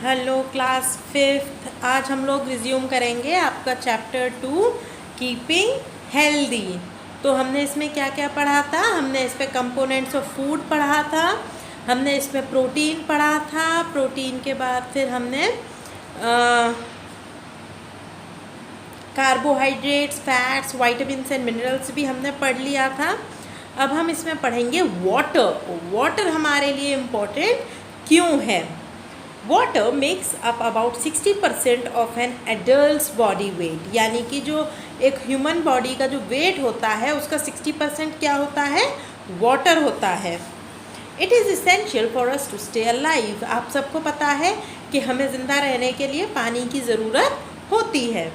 Hello class fifth. आज हम लोग रिज्यूम करेंगे आपका चैप्टर 2 कीपिंग हेल्दी। तो हमने इसमें क्या क्या पढ़ा था? हमने इस पे कंपोनेंट्स ऑफ फूड पढ़ा था, हमने इसमें प्रोटीन पढ़ा था, प्रोटीन के बाद फिर हमने carbohydrates, fats, vitamins and minerals भी हमने पढ़ लिया था। अब हम इसमें पढ़ेंगे वाटर। वाटर हमारे लिए इम्पोर्टेंट क्यों है? Water makes up about 60% of an adult body weight, यानी कि जो एक ह्यूमन बॉडी का जो वेट होता है उसका 60% क्या होता है? वाटर होता है। It is essential for us to stay alive. आप सबको पता है कि हमें ज़िंदा रहने के लिए पानी की ज़रूरत होती है।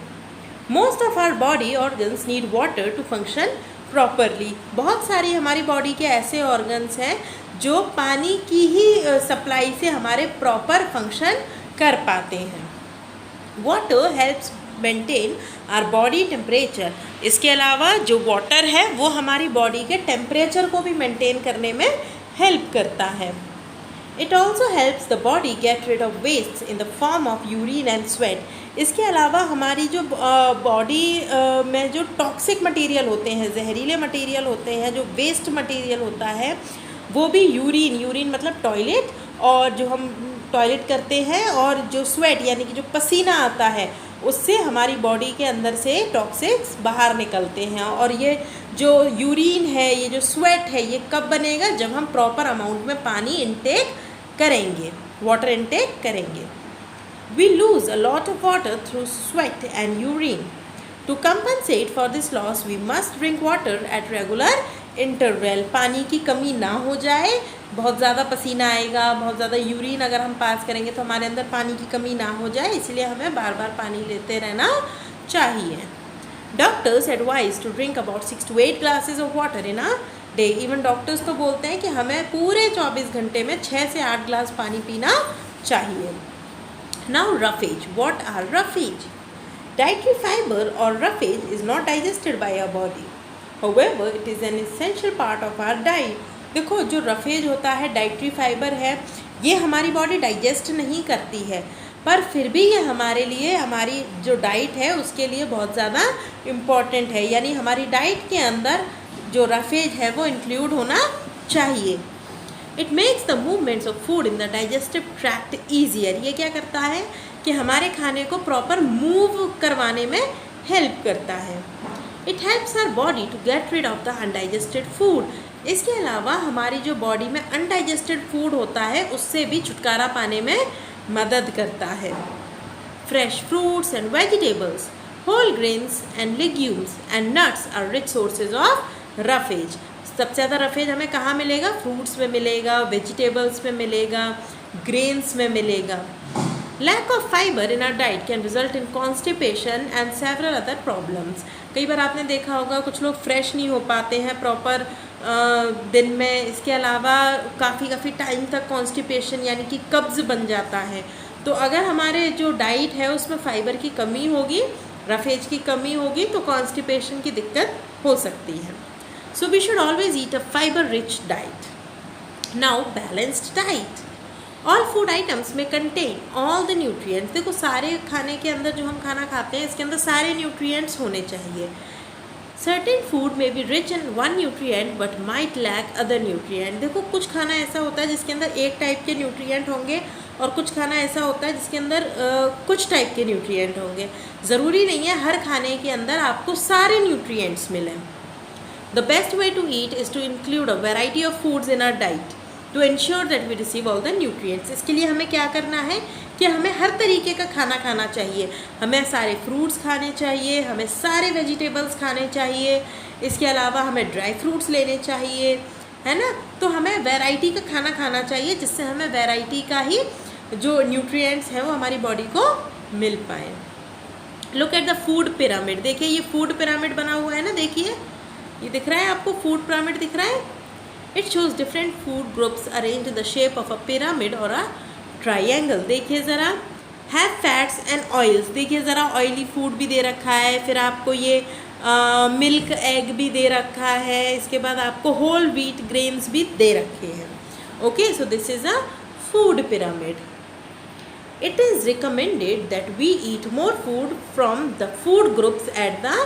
Most of our body organs need water to function properly. बहुत सारी हमारी बॉडी के ऐसे ऑर्गन्स हैं जो पानी की ही सप्लाई से हमारे प्रॉपर फंक्शन कर पाते हैं। Water helps maintain our body temperature. इसके अलावा जो वाटर है वो हमारी बॉडी के टेम्परेचर को भी मेंटेन करने में हेल्प करता है। It also helps the body get rid of waste in the form of urine and sweat. इसके अलावा हमारी जो बॉडी में जो टॉक्सिक मटेरियल होते हैं, जहरीले मटेरियल होते हैं, जो वेस्ट मटेरियल होता है, वो भी यूरिन मतलब टॉयलेट, और जो हम टॉयलेट करते हैं, और जो स्वेट यानी कि जो पसीना आता है, उससे हमारी बॉडी के अंदर से टॉक्सिक्स बाहर निकलते हैं। और ये जो यूरिन है, ये जो स्वेट है, ये कब बनेगा? जब हम प्रॉपर अमाउंट में पानी इनटेक करेंगे, वाटर इनटेक करेंगे। We lose a lot of water through sweat and urine. To compensate for this loss, we must drink water at regular interval. पानी की कमी ना हो जाए, बहुत ज़्यादा पसीना आएगा, बहुत ज़्यादा यूरिन अगर हम पास करेंगे तो हमारे अंदर पानी की कमी ना हो जाए, इसलिए हमें बार बार पानी लेते रहना चाहिए। Doctors advise to drink about 6 to 8 glasses of water in a day. Even doctors तो बोलते हैं कि हमें पूरे 24 घंटे में 6 से 8 ग्लास पानी पीना चाहिए। Now roughage. What are roughage? Dietary fiber or roughage is not digested by our body. However, it is an essential part of our diet. देखो, जो रफेज होता है, डाइटरी फाइबर है, ये हमारी बॉडी डाइजेस्ट नहीं करती है, पर फिर भी ये हमारे लिए, हमारी जो डाइट है उसके लिए बहुत ज़्यादा इम्पॉर्टेंट है। यानी हमारी डाइट के अंदर जो रफेज है वो इंक्लूड होना चाहिए। It makes the movements of food in the digestive tract easier. ये क्या करता है कि हमारे खाने को प्रॉपर मूव करवाने में हेल्प करता है। It helps our body to get rid of the undigested food. इसके अलावा हमारी जो बॉडी में अनडाइजेस्टेड फूड होता है उससे भी छुटकारा पाने में मदद करता है। Fresh fruits and vegetables, whole grains and legumes and nuts are rich sources of roughage. सबसे ज़्यादा रफेज हमें कहाँ मिलेगा? फ्रूट्स में मिलेगा, वेजिटेबल्स में मिलेगा, ग्रेन्स में मिलेगा। Lack of fibre in our diet can result in constipation and several other problems. कई बार आपने देखा होगा कुछ लोग फ्रेश नहीं हो पाते हैं प्रॉपर दिन में। इसके अलावा काफ़ी टाइम तक कॉन्स्टिपेशन यानी कि कब्ज़ बन जाता है। तो अगर हमारे जो डाइट है उसमें फ़ाइबर की कमी होगी, रफेज की कमी होगी, तो कॉन्स्टिपेशन की दिक्कत हो सकती है। So we should always eat a fiber-rich diet. Now balanced diet. All food items may contain all the nutrients. देखो, सारे खाने के अंदर जो हम खाना खाते हैं इसके अंदर सारे nutrients होने चाहिए। Certain food may be rich in one nutrient but might lack other nutrient. देखो, कुछ खाना ऐसा होता है जिसके अंदर एक टाइप के न्यूट्रिएंट होंगे, और कुछ खाना ऐसा होता है जिसके अंदर कुछ टाइप के न्यूट्रिएंट होंगे। ज़रूरी नहीं है हर खाने के अंदर आपको सारे न्यूट्रिएंट्स मिलें। The best way to eat is to include a variety of foods in our diet to ensure that we receive all the nutrients. इसके लिए हमें क्या करना है कि हमें हर तरीके का खाना खाना चाहिए। हमें सारे फ्रूट्स खाने चाहिए, हमें सारे वेजिटेबल्स खाने चाहिए, इसके अलावा हमें ड्राई फ्रूट्स लेने चाहिए, है ना। तो हमें वैरायटी का खाना खाना चाहिए जिससे हमें वैरायटी का ही जो न्यूट्रिएंट्स हैं वो हमारी बॉडी को मिल पाए। Look at the food pyramid. देखिए, ये फूड पिरामिड बना हुआ है ना, देखिए ये दिख रहा है आपको, फूड पिरामिड दिख रहा है। It shows different food groups arrange in the shape of a pyramid और अ ट्राइंगल। देखिए ज़रा, हैव फैट्स एंड ऑयल्स। देखिए ज़रा, ऑयली फूड भी दे रखा है, फिर आपको ये मिल्क एग भी दे रखा है, इसके बाद आपको होल व्हीट ग्रेन्स भी दे रखे हैं। Okay, so this is a food pyramid. It is recommended that we eat more food from the food groups at the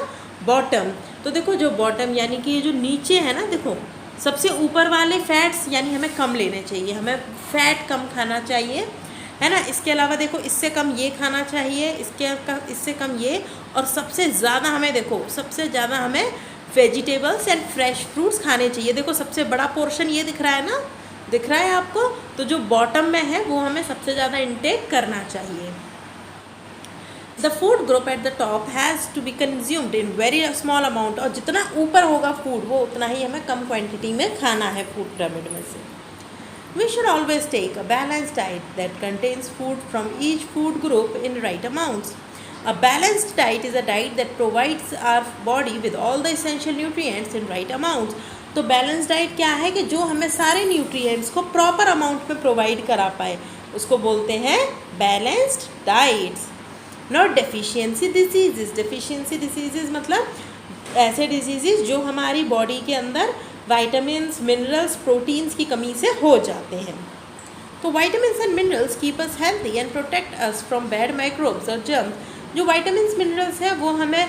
bottom. तो देखो जो बॉटम यानी कि ये जो नीचे है ना, देखो सबसे ऊपर वाले फैट्स यानी हमें कम लेने चाहिए, हमें फ़ैट कम खाना चाहिए, है ना। इसके अलावा देखो इससे कम ये खाना चाहिए, इससे कम ये, और सबसे ज़्यादा हमें देखो सबसे ज़्यादा हमें वेजिटेबल्स एंड फ्रेश फ्रूट्स खाने चाहिए। देखो सबसे बड़ा पोर्शन ये दिख रहा है ना, दिख रहा है आपको, तो जो बॉटम में है वो हमें सबसे ज़्यादा इंटेक करना चाहिए। The food group at the top has to be consumed in very small amount, और जितना ऊपर होगा फूड वो उतना ही हमें कम क्वांटिटी में खाना है फूड पिरामिड में से। We should always take a balanced diet that contains food from each food group in right amounts. A balanced diet is a diet that provides our body with all the essential nutrients in right amounts. तो balance diet क्या है कि जो हमें सारे nutrients को proper amount में provide करा पाए, उसको बोलते हैं balanced diets. Not deficiency diseases. Deficiency diseases मतलब ऐसे डिजीजेस जो हमारी बॉडी के अंदर विटामिन्स, मिनरल्स, प्रोटीन्स की कमी से हो जाते हैं। तो vitamins and minerals keep us healthy and protect us from bad microbes और जर्म्स। जो विटामिन्स मिनरल्स हैं वो हमें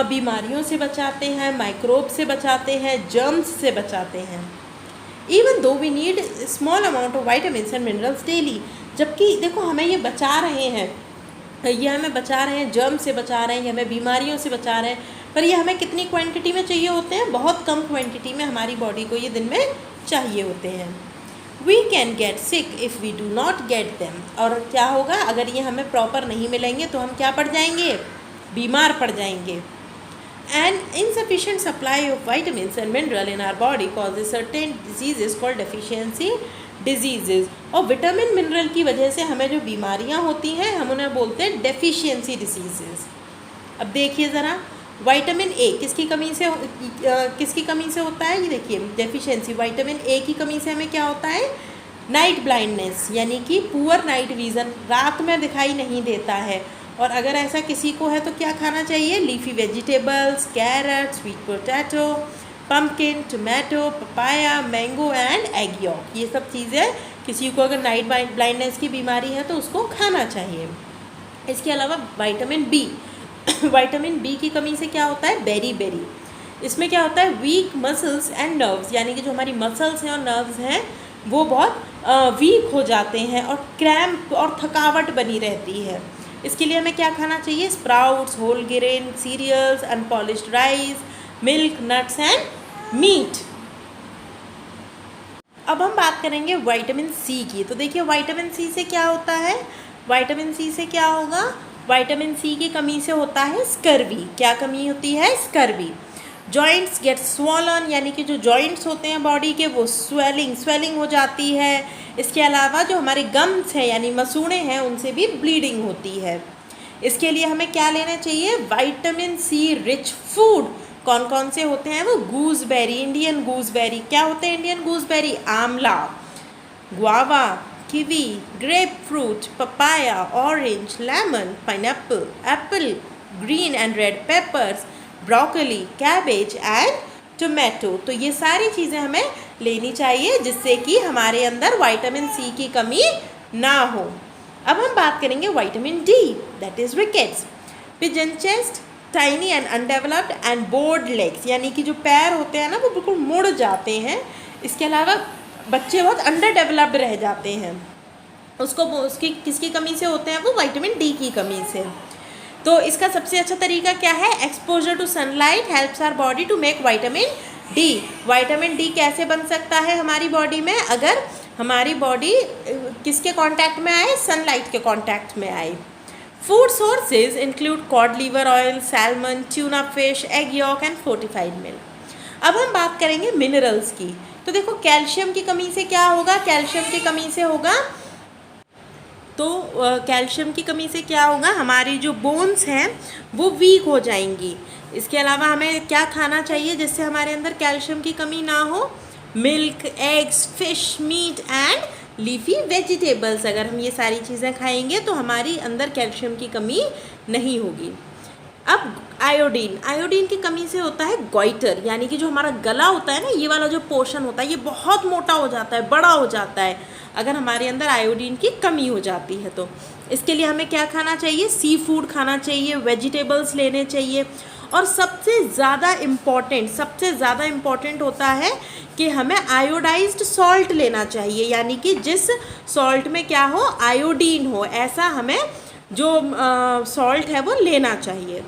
बीमारियों से बचाते हैं, माइक्रोब से बचाते हैं, जर्म्स से बचाते हैं। Even though we need small amount of vitamins and minerals daily, जबकि देखो हमें ये बचा रहे हैं, ये हमें बचा रहे हैं, जर्म से बचा रहे हैं, ये हमें बीमारियों से बचा रहे हैं, पर ये हमें कितनी क्वांटिटी में चाहिए होते हैं? बहुत कम क्वांटिटी में हमारी बॉडी को ये दिन में चाहिए होते हैं। We can get sick if we do not get them. और क्या होगा अगर ये हमें प्रॉपर नहीं मिलेंगे तो हम क्या पड़ जाएंगे? बीमार पड़ जाएंगे। And insufficient supply of vitamins and mineral in our body causes certain diseases called deficiency diseases. और विटामिन मिनरल की वजह से हमें जो बीमारियां होती हैं हम उन्हें बोलते हैं डेफिशिएंसी डिजीजेस। अब देखिए ज़रा, विटामिन ए किसकी कमी से होता है? ये देखिए डेफिशिएंसी, विटामिन ए की कमी से हमें क्या होता है? नाइट ब्लाइंडनेस, यानी कि पुअर नाइट विज़न, रात में दिखाई नहीं देता है। और अगर ऐसा किसी को है तो क्या खाना चाहिए? Leafy vegetables, carrot, sweet potato, pumpkin, tomato, papaya, mango and egg yolk. ये सब चीज़ें किसी को अगर नाइट ब्लाइंडनेस की बीमारी है तो उसको खाना चाहिए। इसके अलावा विटामिन बी, विटामिन बी की कमी से क्या होता है? बेरी। इसमें क्या होता है? वीक मसल्स एंड नर्व्स, यानी कि जो हमारी मसल्स हैं और नर्व्स हैं वो बहुत वीक हो जाते हैं और क्रैम्प और थकावट बनी रहती है। इसके लिए हमें क्या खाना चाहिए? Sprouts, whole grain cereals, unpolished rice, milk, nuts and meat. अब हम बात करेंगे विटामिन सी की। तो देखिए विटामिन सी से क्या होता है? विटामिन सी से क्या होगा? विटामिन सी की कमी से होता है स्कर्वी। क्या कमी होती है? स्कर्वी। जॉइंट्स गेट स्वॉलन, यानी कि जो जॉइंट्स होते हैं बॉडी के वो स्वेलिंग हो जाती है। इसके अलावा जो हमारे गम्स हैं यानी मसूड़े हैं उनसे भी ब्लीडिंग होती है। इसके लिए हमें क्या लेना चाहिए? Vitamin C rich food. कौन कौन से होते हैं वो? Gooseberry, Indian gooseberry. क्या होते हैं Indian gooseberry? Amla, guava, kiwi, grapefruit, papaya, orange, lemon, pineapple, apple, green and red peppers, broccoli, cabbage and tomato. तो ये सारी चीज़ें हमें लेनी चाहिए जिससे कि हमारे अंदर विटामिन सी की कमी ना हो। अब हम बात करेंगे vitamin D, that is rickets. Pigeon chest, tiny and undeveloped and board legs, यानी कि जो पैर होते हैं ना वो बिल्कुल मुड़ जाते हैं। इसके अलावा बच्चे बहुत अंडर डेवलप्ड रह जाते हैं, उसकी किसकी कमी से होते हैं? वो विटामिन डी की कमी से। तो इसका सबसे अच्छा तरीका क्या है? Exposure to sunlight helps our body to make vitamin D. Vitamin D कैसे बन सकता है हमारी बॉडी में? अगर हमारी बॉडी किसके कांटेक्ट में आए? सनलाइट के कांटेक्ट में आए। Food sources include cod liver oil, salmon, tuna fish, egg York and fortified milk. अब हम बात करेंगे मिनरल्स की। तो देखो कैल्शियम की कमी से क्या होगा? कैल्शियम की कमी से होगा कैल्शियम की कमी से क्या होगा? हमारी जो बोन्स हैं वो वीक हो जाएंगी। इसके अलावा हमें क्या खाना चाहिए जिससे हमारे अंदर कैल्शियम की कमी ना हो? Milk, eggs, fish, meat and leafy vegetables. अगर हम ये सारी चीज़ें खाएंगे तो हमारी अंदर कैल्शियम की कमी नहीं होगी। अब आयोडीन की कमी से होता है गॉइटर, यानी कि जो हमारा गला होता है ना, ये वाला जो पोर्शन होता है ये बहुत मोटा हो जाता है, बड़ा हो जाता है। अगर हमारे अंदर आयोडीन की कमी हो जाती है तो इसके लिए हमें क्या खाना चाहिए, सी फूड खाना चाहिए, वेजिटेबल्स लेने चाहिए। और सबसे ज़्यादा इम्पॉर्टेंट होता है कि हमें आयोडाइज्ड सॉल्ट लेना चाहिए, यानी कि जिस सॉल्ट में क्या हो, आयोडीन हो, ऐसा हमें जो सॉल्ट है वो लेना चाहिए।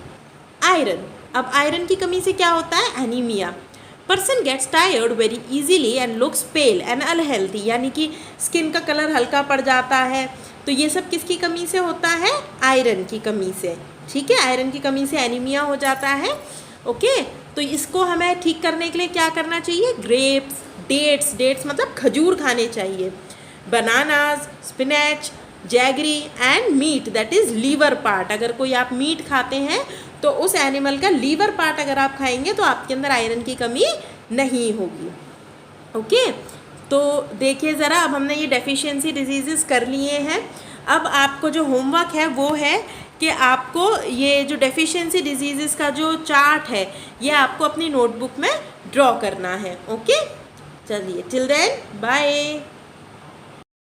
आयरन, अब आयरन की कमी से क्या होता है, anaemia. Person gets tired very easily and looks pale and unhealthy, यानी कि स्किन का कलर हल्का पड़ जाता है। तो ये सब किसकी कमी से होता है, आयरन की कमी से। ठीक है, आयरन की कमी से एनीमिया हो जाता है। ओके, तो इसको हमें ठीक करने के लिए क्या करना चाहिए, ग्रेप्स, डेट्स मतलब खजूर खाने चाहिए, bananas, spinach, jaggery and meat that is liver part. अगर कोई आप मीट खाते हैं तो उस एनिमल का लीवर पार्ट अगर आप खाएंगे तो आपके अंदर आयरन की कमी नहीं होगी। ओके, तो देखिए ज़रा, अब हमने ये डेफिशिएंसी डिजीज़ेस कर लिए हैं। अब आपको जो होमवर्क है वो है कि आपको ये जो डेफिशिएंसी डिजीज़ेस का जो चार्ट है ये आपको अपनी नोटबुक में ड्रॉ करना है। ओके, चलिए, टिल देन बाय।